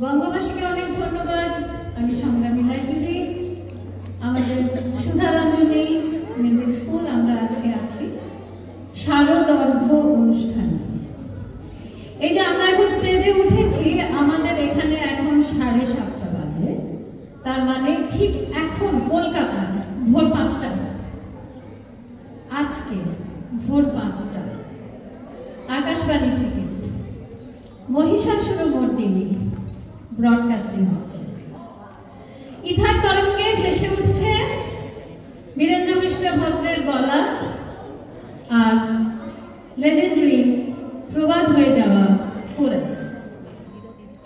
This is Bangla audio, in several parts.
বঙ্গবাসীকে অনেক ধন্যবাদ। আমি সংগ্রামী লাহিড়ী, আমাদের সুধারঞ্জনী মিউজিক স্কুল, আমরা আজকে আছি শারদর্ঘ্য অনুষ্ঠান। এই যে আমরা এখন স্টেজে উঠেছি, আমাদের এখানে এখন 7:30 বাজে। তার মানে ঠিক এখন কলকাতায় ভোর 5টায়, আজকে ভোর 5টায় আকাশবাণী থেকে মহিষাসুরমর্দিনী ব্রডকাস্টিং হচ্ছে। ইথার তরঙ্গে ভেসে উঠছে বীরেন্দ্র কৃষ্ণ ভদ্রের গলা আর লেজেন্ডারি প্রবাদ হয়ে যাওয়া কোরাস।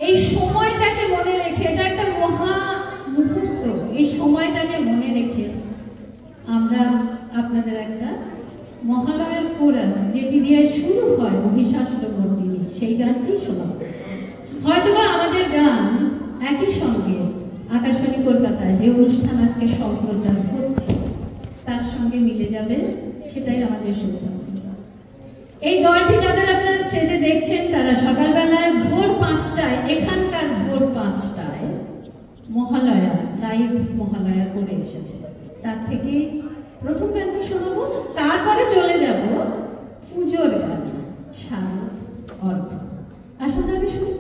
এই সময়টাকে মনে রেখে, এটা একটা মহা মুহূর্ত, এই সময়টাকে মনে রেখে আমরা আপনাদের একটা মহালয়ার কোরাস, যেটি দিয়ে শুরু হয় মহিষাসুরমর্দিনী, সেই গানটি শোনাব। হয়তোবা আমাদের গান একই সঙ্গে আকাশবাণী কলকাতায় যে অনুষ্ঠান আজকে সম্প্রচার হচ্ছে তার সঙ্গে মিলে যাবে, সেটাই আমাদের সুবিধা। এই দলটি যাদের আপনারা স্টেজে দেখছেন, তারা সকালবেলায় ভোর 5টায়, এখানকার ভোর 5টায় মহালয়া, লাইভ মহালয়া করে এসেছে। তার থেকে প্রথম গানটি শোনাবো, তারপরে চলে যাব পুজোর গান শারদ অর্ঘ্য। আসুন তাহলে শুনি।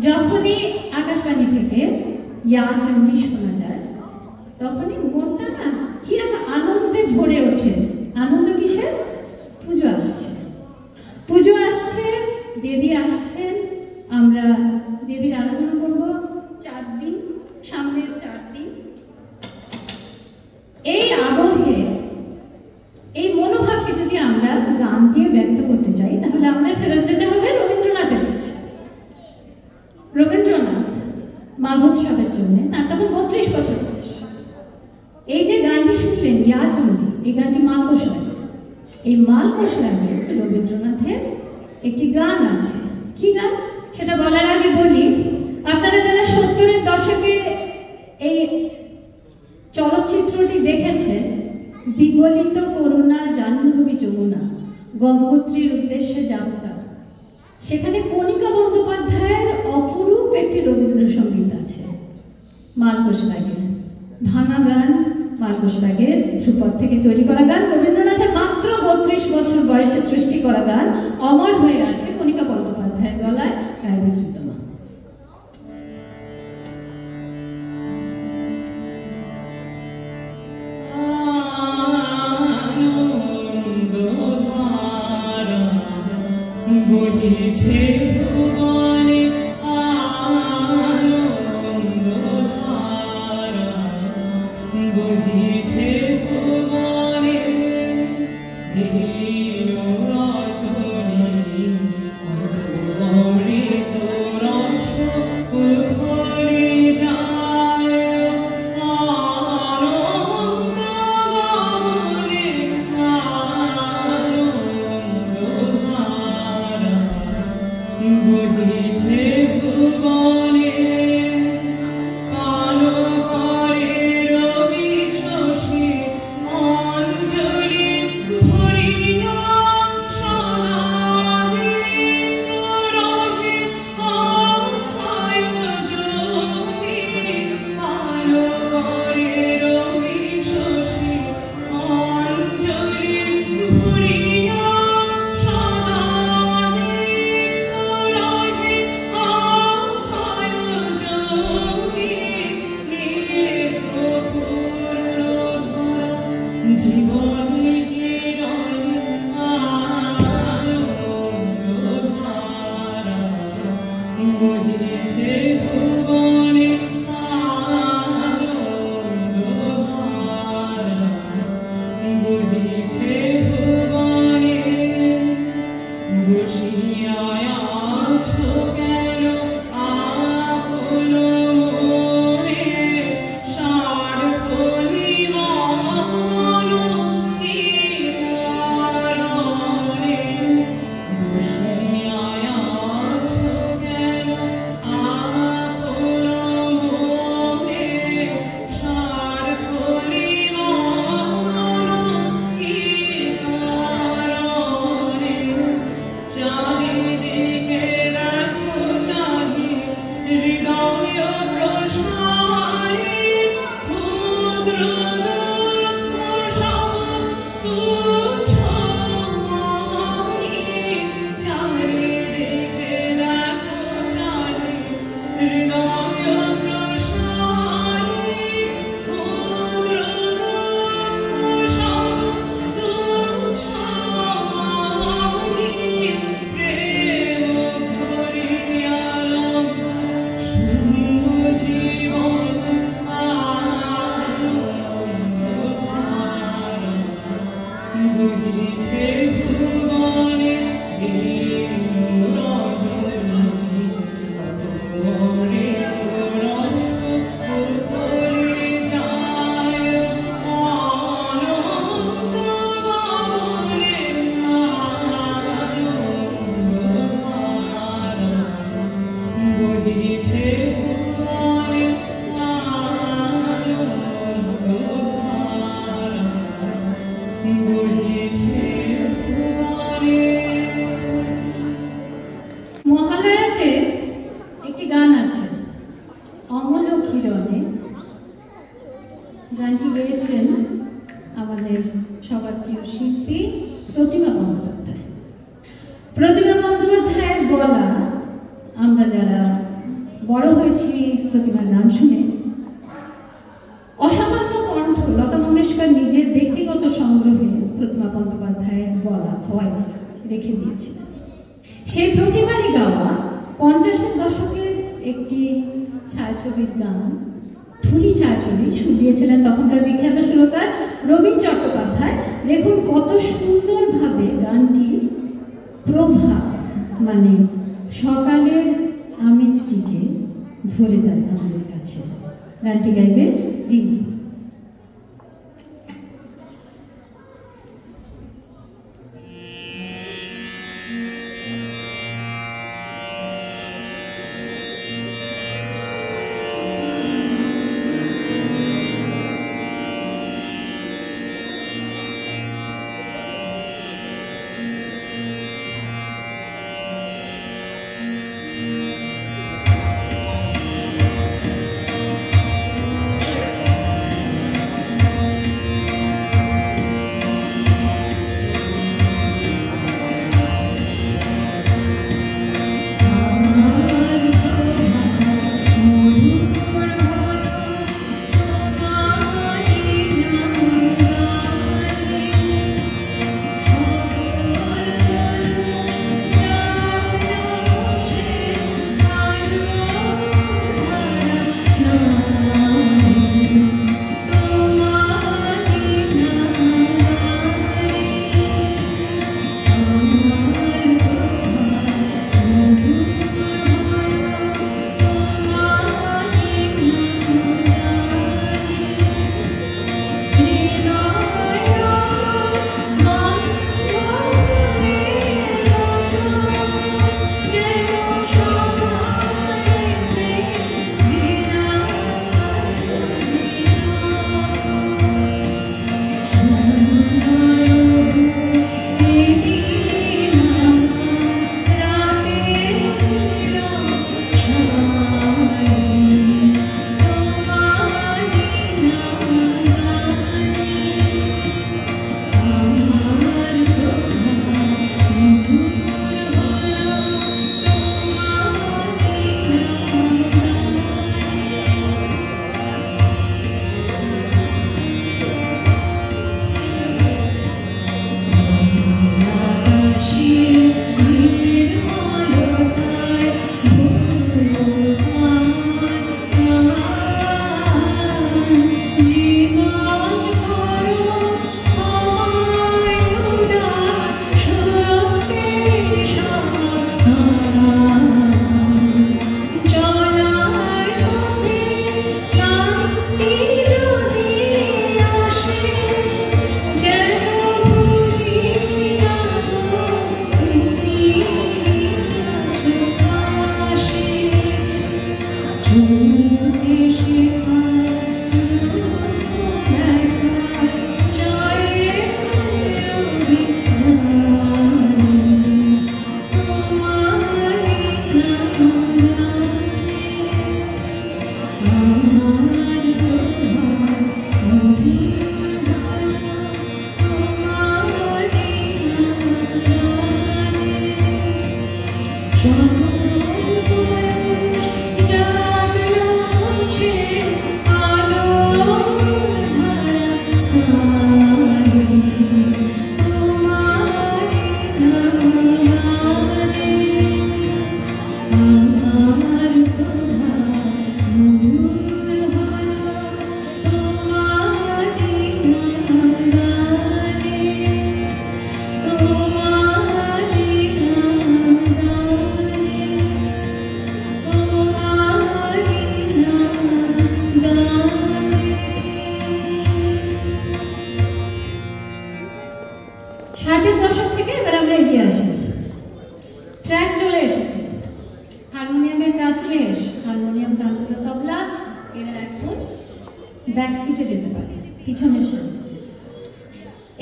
যখনই আকাশবাণী থেকে ইয়া চণ্ডী শোনা যায়, তখনই মনটা না কি এক আনন্দে ভরে ওঠে। আনন্দ কিসের? পুজো আসছে, পুজো আসছে, দেবী আসছেন। আমরা দেবীর আরাধনা করব 4 দিন, সামনের 4 দিন। এই আবহে, এই মনোভাবকে যদি আমরা গান দিয়ে ব্যক্ত করতে চাই, তাহলে আমাদের ফেরত যেতে হবে রবীন্দ্রনাথের কাছে। রবীন্দ্রনাথ মাঘোৎসবের জন্য, তার তখন 32 বছর বয়স। এই যে গানটি শুনলেন ইয়া চণ্ডী, এই গানটি মালকোষ রাগে। এই মালকোষ রাগে রবীন্দ্রনাথের একটি গান আছে। কি গান সেটা বলার আগে বলি, আপনারা যারা 70-এর দশকে এই চলচ্চিত্রটি দেখেছেন, বিগলিত করুণা জাহ্নবী যমুনা, গঙ্গোত্রীর উদ্দেশ্যে যাত্রা, সেখানে কণিকা বন্দ্যোপাধ্যায়ের অপরূপ একটি রবীন্দ্রসঙ্গীত আছে মালকোষ রাগে। ভাঙা গান, মালকোষ রাগের ধ্রুপদ থেকে তৈরি করা গান, রবীন্দ্রনাথের মাত্র 32 বছর বয়সে সৃষ্টি করা গান, অমর হয়ে আছে কণিকা বন্দ্যোপাধ্যায়ের গলায়, গায়ে বিস্তৃত মা। বহিছে ভুবনে আনন্দ ধারা। বহিছে ভুবনে আনন্দধারা, বহিছে ভুবনে। বসিয়া আছো কেন আপন মনে, সারথলি মন কি কারণে? বসিয়া আছো কেন আপন মনে, সারথলি মন কি কারণে? চারিদিকে দেখো চাহি হৃদয় প্রসারী, ক্ষুদ্র দুঃখ সব তুচ্ছ মনে। চারিদিকে দেখো চাহি হৃদয় প্রসারী, ক্ষুদ্র দুঃখ সব তুচ্ছ মনে। প্রেম ভরিয়া শূন্য জীবন আনন্দধারা, বহিছে ভুবনে দীন রজনী। কত অমৃত রস উথলি যায় অনন্ত গগনে আনন্দধারা, বহিছে ভুবনে আনন্দধারা, বহিছে ভুবনে। মহালয়াতে একটি গান আছে, অমল কিরণে। গানটি গেয়েছেন আমাদের সবার প্রিয় শিল্পী প্রতিমা বন্দ্যোপাধ্যায়। প্রতিমা বন্দ্যোপাধ্যায়ের গলা, আমরা যারা বড় হয়েছি প্রতিমার গান শুনে, অসামান্য কণ্ঠ। লতা মঙ্গেশকর নিজের ব্যক্তিগত সংগ্রহে প্রতিমা বন্দ্যোপাধ্যায়ের গলা, ভয়েস রেখে দিয়েছিলেন। সেই প্রতিমারই গাওয়া 50-এর দশকের একটি ছায়াছবির গান, ঠুলি ছায়াছবি, সুর দিয়েছিলেন তখনকার বিখ্যাত সুরকার রবীন চট্টোপাধ্যায়। দেখুন কত সুন্দরভাবে গানটি প্রভাত মানে সকালের আমেজটিকে ধরে দেয় আমাদের কাছে। গানটি গাইবে রিমি।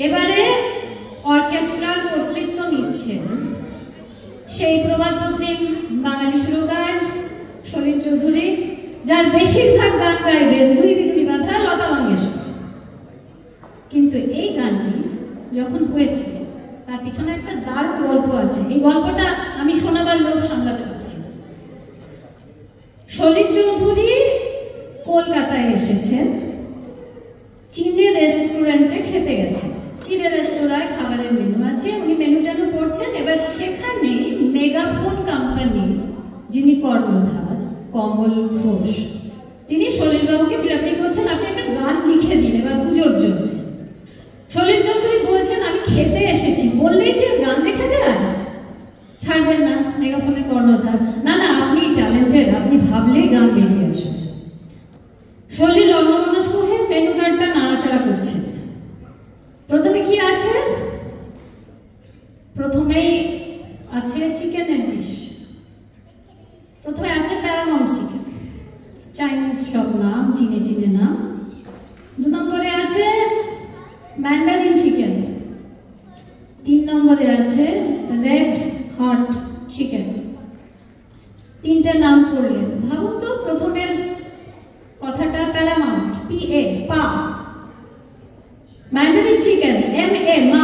এবারে অর্কেস্ট্রার কর্তৃত্ব নিচ্ছেন সেই প্রবাদপ্রতিম বাঙালি সুরকার সলিল চৌধুরী, যার বেশিরভাগ গান গাইবেন দুই বিনুনি বাঁধা লতা মঙ্গেশকর। কিন্তু এই গানটি যখন হয়েছে তার পিছনে একটা দারুণ গল্প আছে। এই গল্পটা আমি শোনাবার লোভ সামলাতে পারছি না। সলিল চৌধুরী কলকাতায় এসেছেন, চীনের রেস্টুরেন্টে খেতে গেছেন। চীনের রেস্টুরেন্টে খাবারের মেনু আছে, উনি মেনু টেনু পড়ছেন। এবার সেখানে মেগাফোন কোম্পানির যিনি কর্ণধার কমল ঘোষ, তিনি সলিলবাবুকে বিরক্তি করছেন, আপনি একটা গান লিখে দিন এবার পুজোর জন্য। সলিল চৌধুরী বলছেন, আমি খেতে এসেছি, বললেই কি গান লেখা যায়? ছাড়বেন না মেগাফোনের কর্ণধার, না না আপনি ট্যালেন্টেড, আপনি ভাবলেই গান বেরিয়ে আসবে। সলিল অন্যমনস্ক হয়ে মেনু কার্ডটা নাড়াচাড়া করছেন। প্রথমে কি আছে? প্রথমেই আছে চিকেন এন্ড ডিশ, প্রথমে আছে প্যারামাউন্ট চিকেন, চাইনিজ সব নাম, চিনে চিনে নাম। 2 নম্বরে আছে ম্যান্ডারিন চিকেন, 3 নম্বরে আছে রেড হট চিকেন। 3টে নাম পড়লেন। ভাবুন তো, প্রথমের কথাটা প্যারামাউন্ট, PA পা, ম্যান্ডারিন চিকেন MA মা,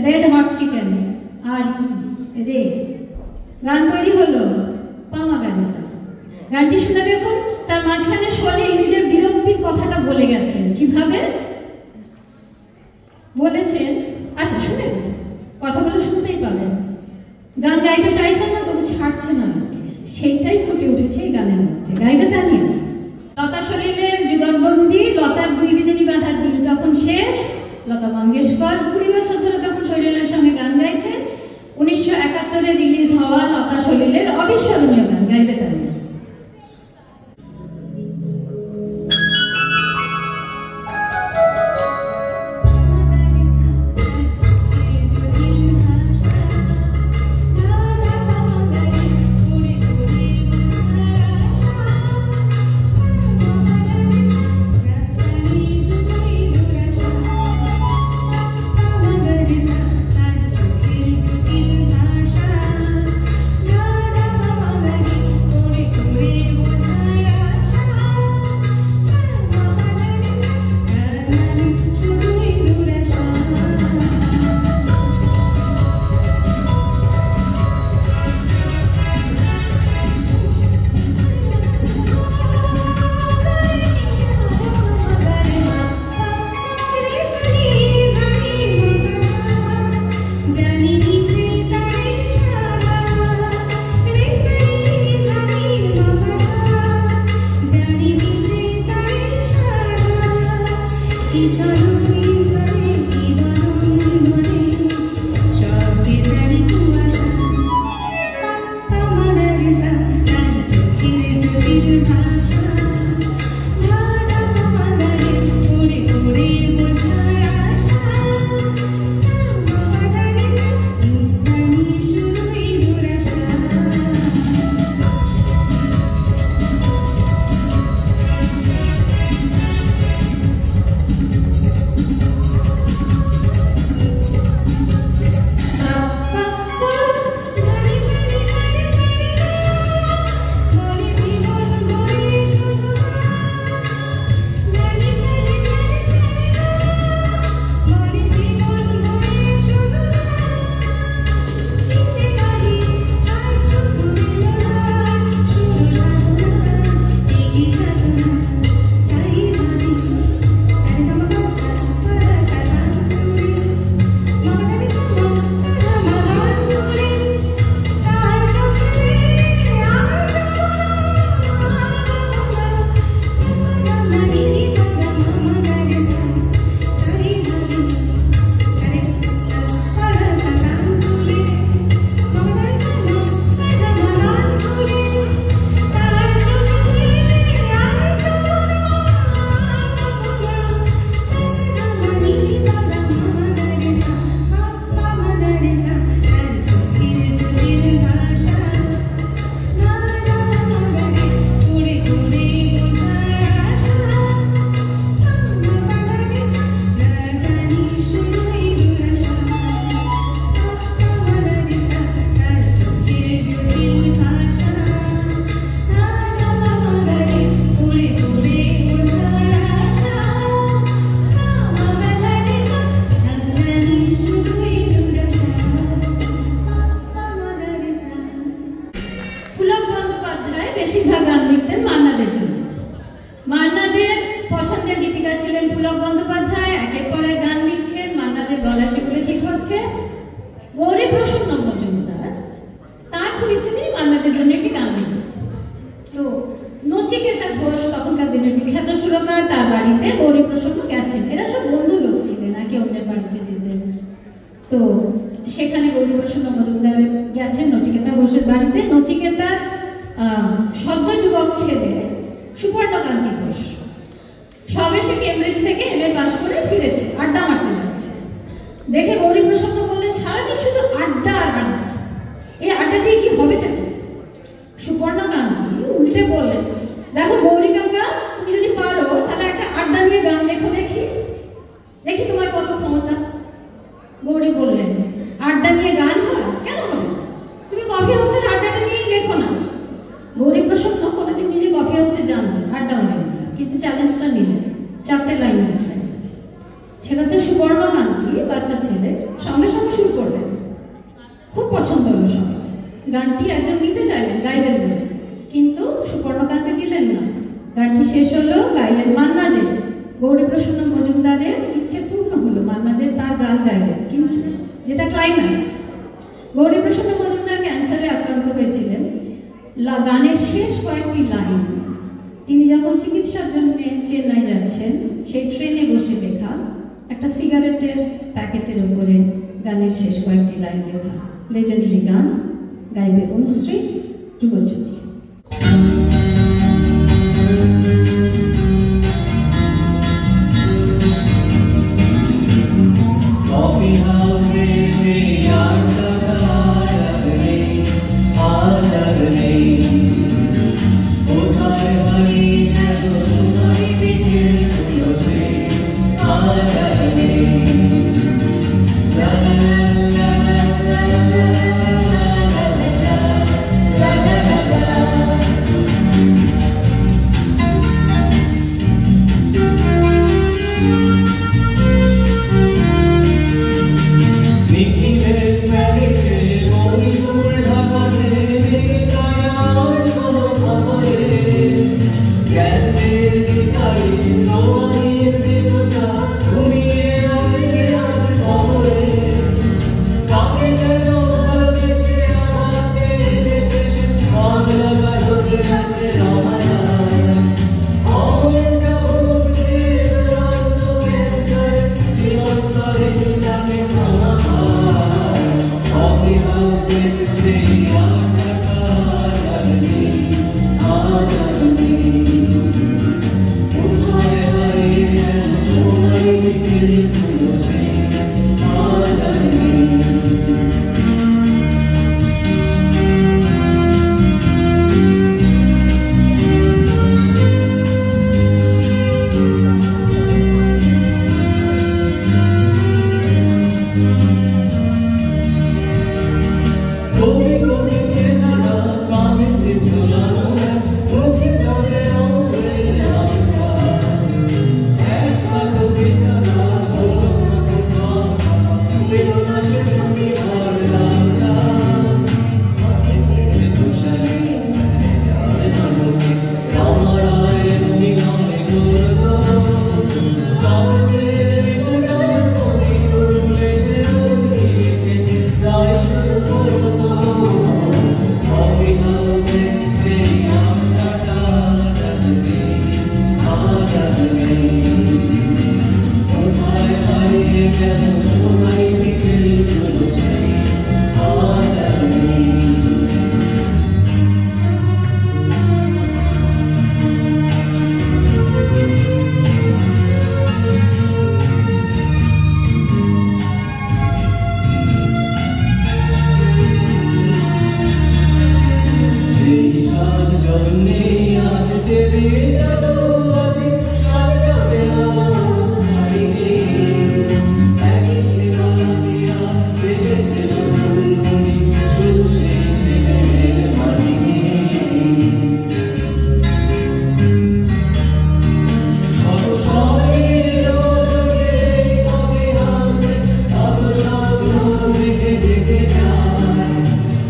রেড হট চিকেন RE রে। গান তৈরি হলো পামাগারিসা। গানটি শুনে দেখুন, তার মাঝখানে সলিল নিজের বিরক্তির কথাটা বলে গেছেন। কিভাবে বলেছেন? আচ্ছা শুনে কথাগুলো শুনতেই পাবেন। গান গাইতে চাইছেন না, তবু ছাড়ছে না, সেইটাই ফুটে উঠেছে এই গানের মধ্যে। গাইবে তানিয়া। লতা সলিলের যুগলবন্দি, লতার 2 বিনুনি বাঁধার দিন তখন শেষ। লতা মঙ্গেশকর 20 বছর ধরে তখন সলিলের সঙ্গে গান গাইছেন। 1971-এ রিলিজ হওয়া লতা সলিলের অবিস্মরণীয় গান গাইবে তানিয়া। Mama বেশিরভাগ গান লিখতেন মান্নাদের জন্য। মান্নাদের পছন্দের গীতিকার ছিলেন পুলক বন্দ্যোপাধ্যায়। একের পর এক গান লিখছেন, মান্নাদের গলায় সেগুলো হিট হচ্ছে। গৌরীপ্রসন্ন মজুমদার তার খুব ইচ্ছে নেই মান্নাদের জন্য একটি গান লিখবে। তো নচিকেতা ঘোষ তখনকার দিনের বিখ্যাত সুরকার, তার বাড়িতে গৌরীপ্রসন্ন গেছেন। এরা সব বন্ধু লোক ছিলেন, নাকি অন্যের বাড়িতে যেতেন। তো সেখানে গৌরীপ্রসন্ন মজুমদার গেছেন নচিকেতা ঘোষের বাড়িতে। নচিকেতার সদ্য যুবক ছেলে সুপর্ণকান্তি ঘোষ সবে সে কেমব্রিজ থেকে এমএ পাস করে ফিরেছে, আড্ডা মারতে যাচ্ছে। দেখে গৌরীপ্রসন্ন বললেন, সারাদিন শুধু আড্ডা আর আড্ডা, এই আড্ডা দিয়ে কি হবেটা কি? সুপর্ণকান্তি উল্টে বললেন, দেখো গৌরী কাকা, তুমি যদি পারো তাহলে একটা আড্ডা নিয়ে গান লেখো, দেখি দেখি তোমার কত ক্ষমতা। গৌরী বললেন, আড্ডা নিয়ে গান হয়? কেন হবে? তুমি কফি হাউসের আড্ডাটা নিয়েই লেখো না। গৌরীপ্রসন্ন কোনোদিন নিজে কফি হাউসে যান না, আড্ডা মারেন না, কিন্তু চ্যালেঞ্জটা নিলেন, 4টে লাইন লিখলেন। সেটাতে সুপর্ণকান্তি বাচ্চা ছেলে সঙ্গে সঙ্গে শুরু করলেন। খুব পছন্দ হলো সবার। গানটি একজন নিতে চাইলেন, গাইবেন বলে, কিন্তু সুপর্ণকান্তি দিলেন না। গানটি শেষ হলো, গাইলেন মান্নাদে। গৌরীপ্রসন্ন মজুমদারের ইচ্ছে পূর্ণ হলো, মান্নাদের তার গান গাইলেন। কিন্তু যেটা ক্লাইম্যাক্স, গৌরীপ্রসন্ন মজুমদার ক্যান্সারে আক্রান্ত হয়েছিলেন। গানের শেষ কয়েকটি লাইন তিনি যখন চিকিৎসার জন্য চেন্নাই যাচ্ছেন, সেই ট্রেনে বসে লেখা, একটা সিগারেটের প্যাকেটের উপরে গানের শেষ কয়েকটি লাইন লেখা। লেজেন্ডারি গান, গাইবে অনুশ্রী, যুগলজ্যোতি।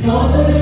Father,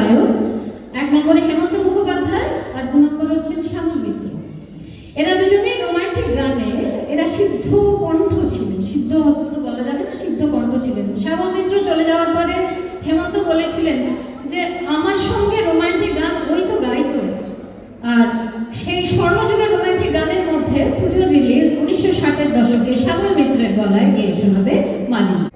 গায়ক। 1 নম্বরে হেমন্ত মুখোপাধ্যায় আর 2 নম্বর হচ্ছেন শ্যামল মিত্র। এরা দুজনেই রোমান্টিক গানে এরা সিদ্ধ কণ্ঠ ছিলেন, সিদ্ধ হস্ত বলা যাবে না, সিদ্ধ কণ্ঠ ছিলেন। শ্যামল মিত্র চলে যাওয়ার পরে হেমন্ত বলেছিলেন যে আমার সঙ্গে রোমান্টিক গান ওই তো গাইতো। আর সেই স্বর্ণযুগের রোমান্টিক গানের মধ্যে পুজোর রিলিজ 1960-এর দশকে শ্যামল মিত্রের গলায় গিয়ে শোনাবে মালিনী।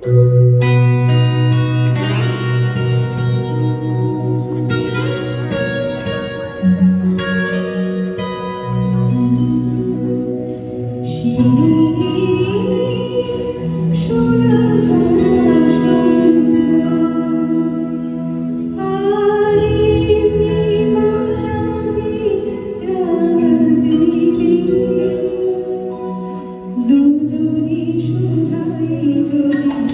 দুজনি সুধাই যদি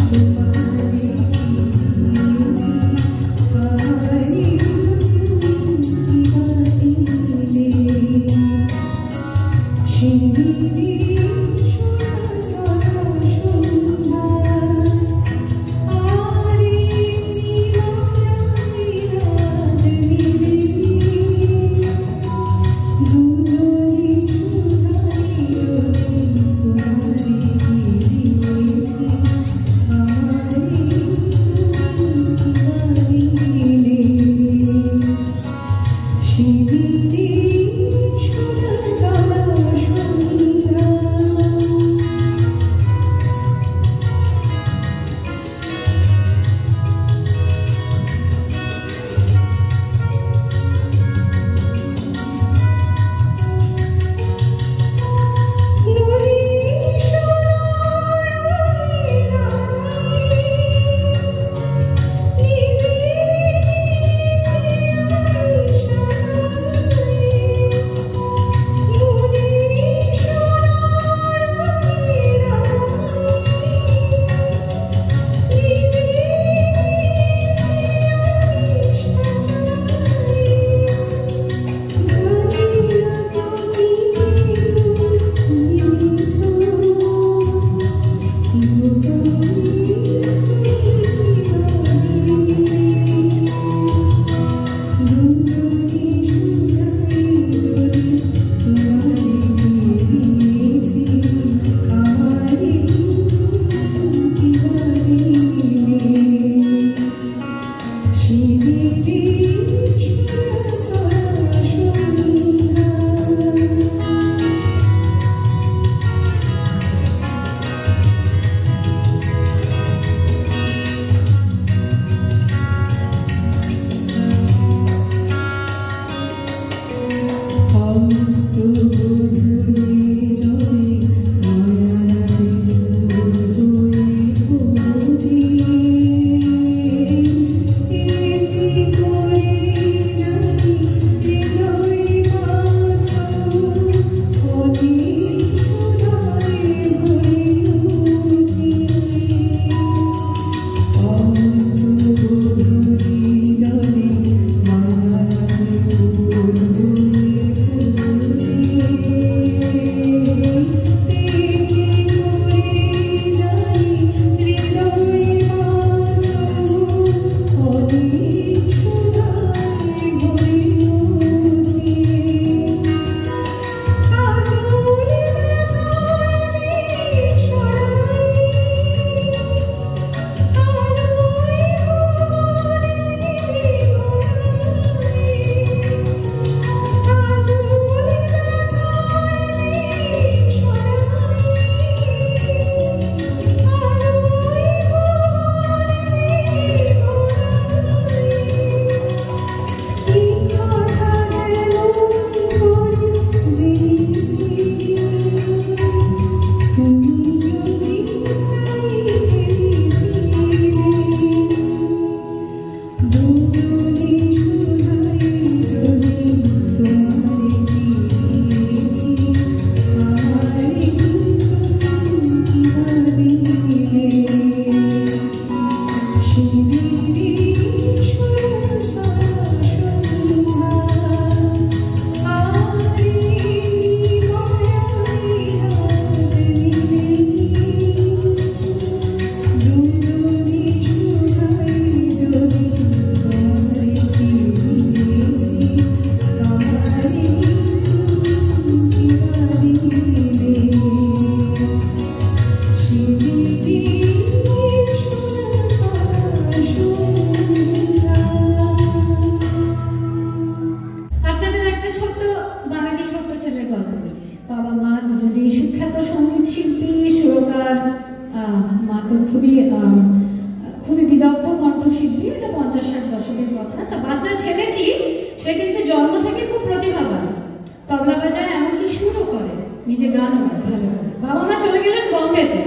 নিজে গানও গায় ভালো করে। বাবা মা চলে গেলেন বম্বেতে,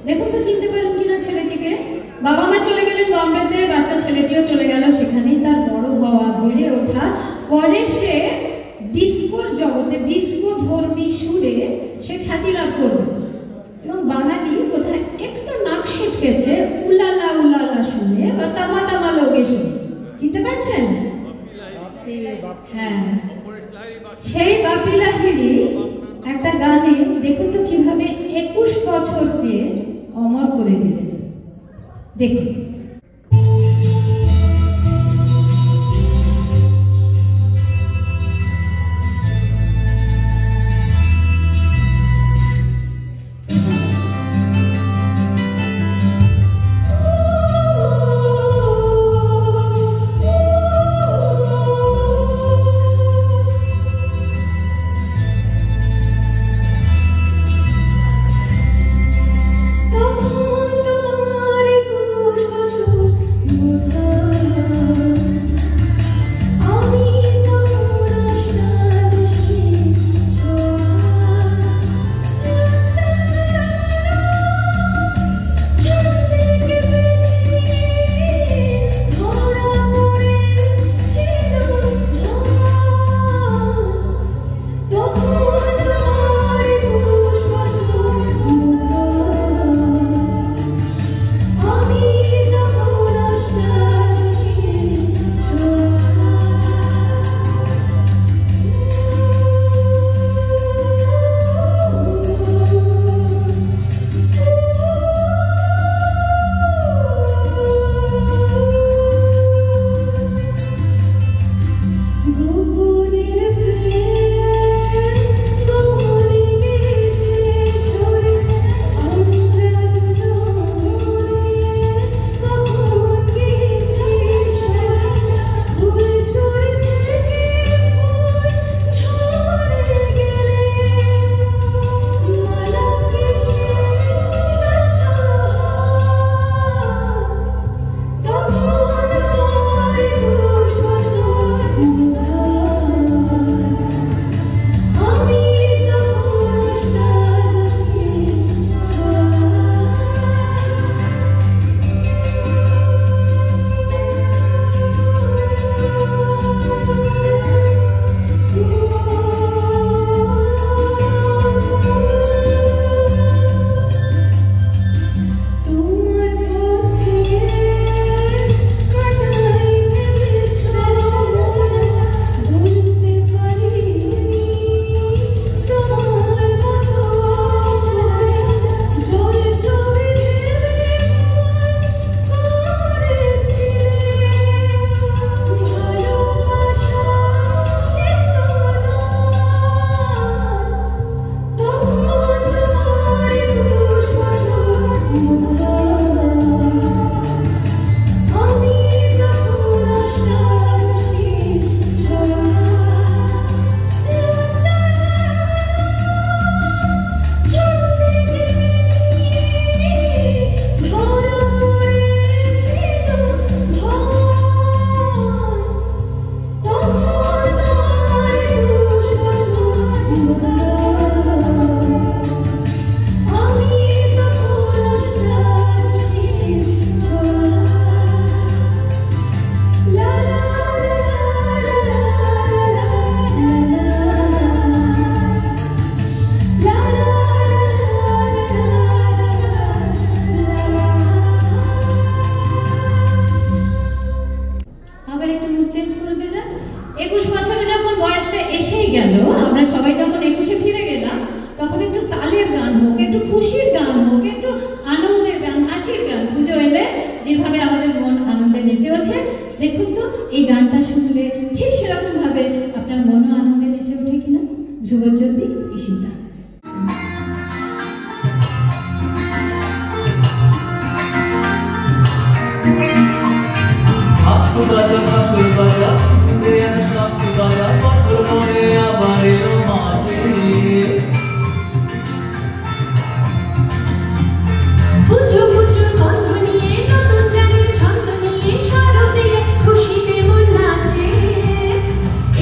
দেখুন তো চিনতে পারেন কিনা ছেলেটিকে। বাবা মা চলে গেলেন বম্বেতে, বাচ্চা ছেলেটিও চলে গেল, সেখানেই তার বড় হওয়া, বেড়ে ওঠা। পরে সে ডিস্কোর জগতে, ডিস্কো ধর্মী সুরে সে খ্যাতি লাভ করবে। এবং বাঙালি কোথায় একটু নাক শিটকেছে উলালা উলালা শুনে বা তামা তামা লোকে শুনে, চিনতে পারছেন? হ্যাঁ, সেই বাপি লাহিড়ী একটা গানে দেখুন তো কিভাবে 21 বছরকে অমর করে দিলেন। দেখুন।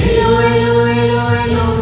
Elohe, Elohe, Elohe, Elohe,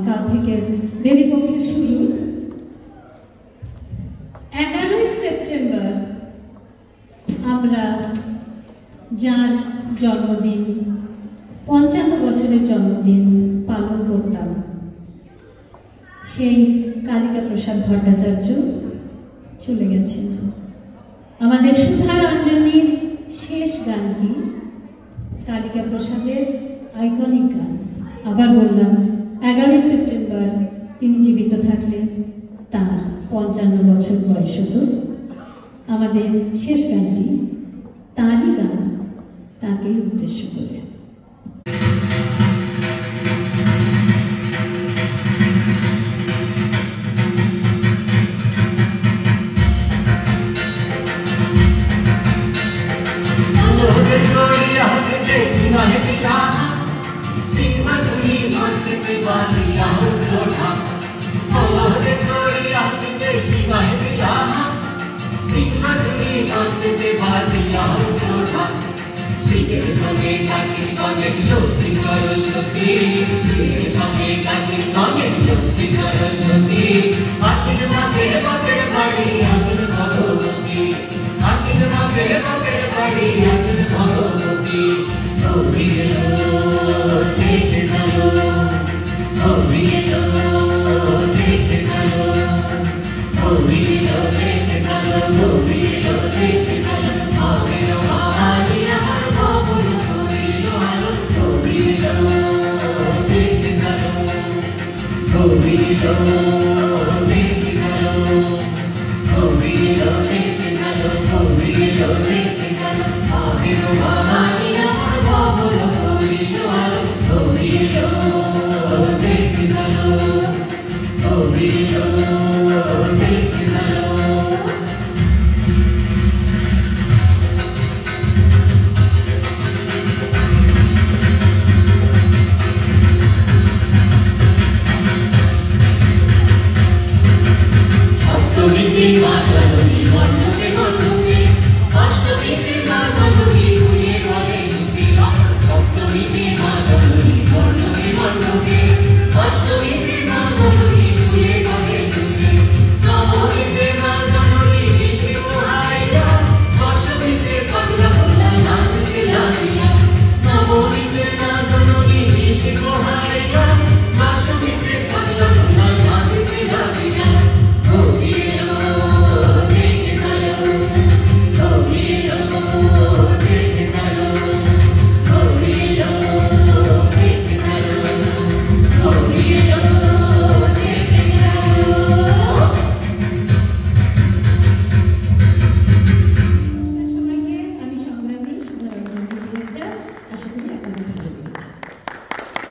কাল থেকে দেবীপক্ষের শুরু। 11ই সেপ্টেম্বর আমরা যার জন্মদিন, 55 বছরের জন্মদিন পালন করতাম, সেই কালিকা প্রসাদ ভট্টাচার্য চলে গেছেন। আমাদের সুধা রঞ্জনীর শেষ গানটি কালিকা প্রসাদের আইকনিক গান। আবার বললাম, 11ই সেপ্টেম্বর তিনি জীবিত থাকলে তার 55 বছর বয়স হতো। আমাদের শেষ গানটি তাঁরই গান, তাকেই উদ্দেশ্য করে। Oh,